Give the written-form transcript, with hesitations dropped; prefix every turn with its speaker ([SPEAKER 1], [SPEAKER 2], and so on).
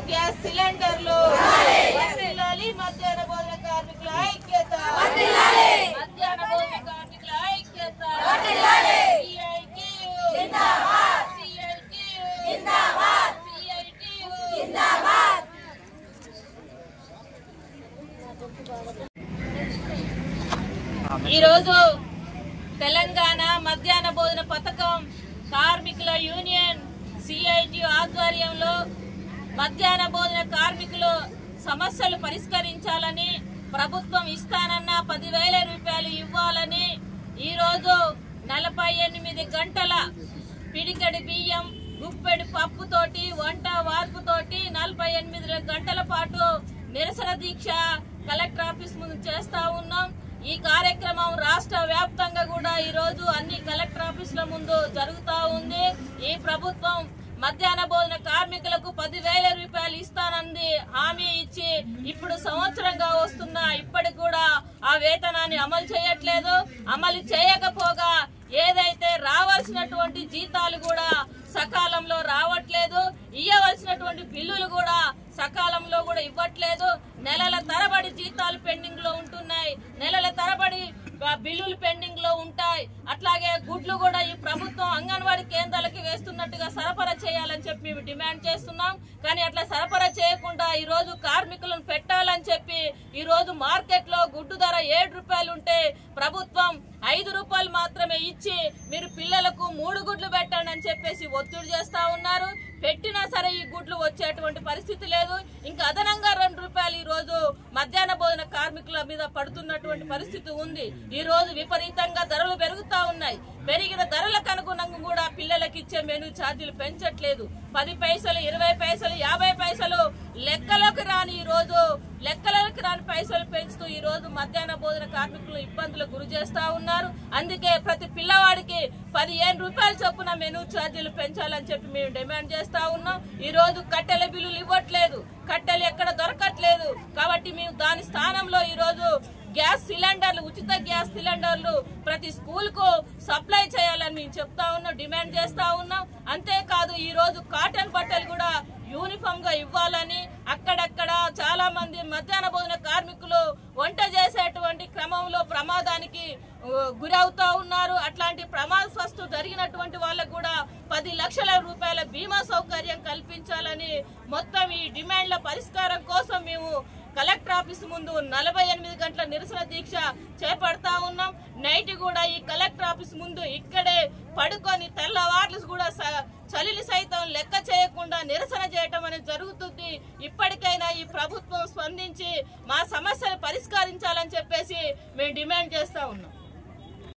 [SPEAKER 1] Gas సిలిండర్లు వర్ధిల్లాలి మధ్యాహ్న భోజన కార్మికుల ఐక్యత మధ్యాహ్న భోజన కార్మికుల ఐక్యత సిఐటియు జిందాబాద్ సిఐటియు జిందాబాద్ సిఐటియు జిందాబాద్ ఈ రోజు తెలంగాణ మధ్యాహ్న భోజన పథకం కార్మికుల యూనియన్ సిఐటియు ఆధ్వర్యంలో మధ్యాహ్న భోజన కార్మికులు సమస్యలు పరిష్కరించాలని ప్రభుత్వం ఇస్తానన్న 10,000 రూపాయలు ఇవ్వాలని ఈ రోజు 48 గంటల పిడికెడి బియ్యం గుప్పెడి పప్పుతోటి వంట వార్పుతోటి 48 గంటల పాటు నిరసన దీక్ష కలెక్టర్ ఆఫీస్ ముందు చేస్తా ఉన్నాం। ఈ కార్యక్రమం రాష్ట్ర వ్యాప్తంగా కూడా ఈ రోజు అన్ని కలెక్టర్ ఆఫీసుల ముందు జరుగుతా ఉంది। ఈ ప్రభుత్వం మధ్యాహ్న భోజన కార్మికులకు 10,000 రూపాయలు ఇస్తానంది హామీ ఇచ్చి ఇప్పుడు సంవత్సరంగా వస్తున్నా ఇప్పటికి కూడా ఆ వేతనాన్ని అమలు చేయట్లేదు। అమలు చేయకపోగా ఏదైతే రావాల్సినటువంటి జీతాలు కూడా సకాలంలో రావట్లేదు, ఇవ్వవలసినటువంటి బిల్లులు కూడా సకాలంలో కూడా ఇవ్వట్లేదు। నెలల తరబడి జీతాలు పెండింగ్ లో ఉంటున్నాయి, నెలల తరబడి బిల్లులు పెండింగ్ లో ఉంటాయి। అట్లాగే గుడ్లు కూడా ఈ ప్రభుత్వం అంగన్వాడీ కేంద్రాలకి వేస్తున్నట్టుగా సరఫరా చేయాలని చెప్పి మేము డిమాండ్ చేస్తున్నాం। కానీ అట్లా సరఫరా చేయకుండా ఈ రోజు కార్మికులను పెట్టాలని చెప్పి ఈ రోజు మార్కెట్ లో గుడ్డు ధర 7 రూపాయలు ఉంటే ప్రభుత్వం 5 రూపాయలు మాత్రమే ఇచ్చి మీరు పిల్లలకు 3 గుడ్లు పెట్టండి అని చెప్పేసి ఒత్తిడి చేస్తా ఉన్నారు। పెట్టినా సరే ఈ గుడ్లు వచ్చేటువంటి పరిస్థితి లేదు। ఇంకా అదనంగా 2 రూపాయలు ఈ రోజు మధ్యాహ్న భోజన కార్మికుల మీద పడుతున్నటువంటి పరిస్థితి ఉంది। ఈ రోజు విపరీతంగా ధరలు పెరుగుతా ఉన్నాయి। పెరిగిన ధరలకు అనుగుణంగా కూడా పిల్లలకి ఇచ్చే మెనూ ఛార్జీలు పెంచట్లేదు। 10 పైసలు 20 పైసలు 50 పైసలు లెక్కలోకి రాని ఈ రోజు లెక్కలోకి రాని పైసలు పెంచుతూ ఈ రోజు మధ్యాహ్న భోజన కార్మికులు ఇబ్బందులకు గురి చేస్తా ఉన్నారు। అందుకే ప్రతి పిల్లవాడికి 15 రూపాయల చొప్పున మెనూ ఛార్జీలు పెంచాలని చెప్పి మేము డిమాండ్ చేస్తా ఉన్నాం। ఈ రోజు కట్టెల బిల్లులు ఇవ్వట్లేదు, కట్టెలు ఎక్కడ దొరకట్లేదు కాబట్టి మేము దాని స్థానంలో ఈ రోజు గ్యాస్ సిలిండర్లు ఉచిత గ్యాస్ సిలిండర్లు ప్రతి స్కూల్ కు సప్లై చేయాలని మేము చెప్తా ఉన్నాం, డిమాండ్ చేస్తా ఉన్నాం। అంతేకాదు ఈ రోజు కాటన్ బట్టలు కూడా యూనిఫామ్ గా ఇవ్వాలని అక్కడక్కడ చాలా మంది మధ్యాహ్న భోజన కార్మికులు వంట చేసేటువంటి క్రమంలో ప్రమాదానికి గురవుతా ఉన్నారు। అట్లాంటి ప్రమాదవస్తు జరిగినటువంటి వాళ్ళకు కూడా 10 లక్షల రూపాయల బీమా సౌకర్యం కల్పించాలని మొత్తం ఈ డిమాండ్ల పరిష్కారం కోసం మేము కలెక్టర్ ఆఫీస్ ముందు 48 గంటల నిరసన దీక్ష చేపడతా ఉన్నాం। నైట్ కూడా ఈ కలెక్టర్ ఆఫీస్ ముందు ఇక్కడే పడుకొని తెల్లవార్లు కూడా చలిని సైతం లెక్క చేయకుండా నిరసన చేయటం అనేది జరుగుతుంది। ఇప్పటికైనా ఈ ప్రభుత్వం స్పందించి మా సమస్యను పరిష్కరించాలని చెప్పేసి మేము డిమాండ్ చేస్తా ఉన్నాం।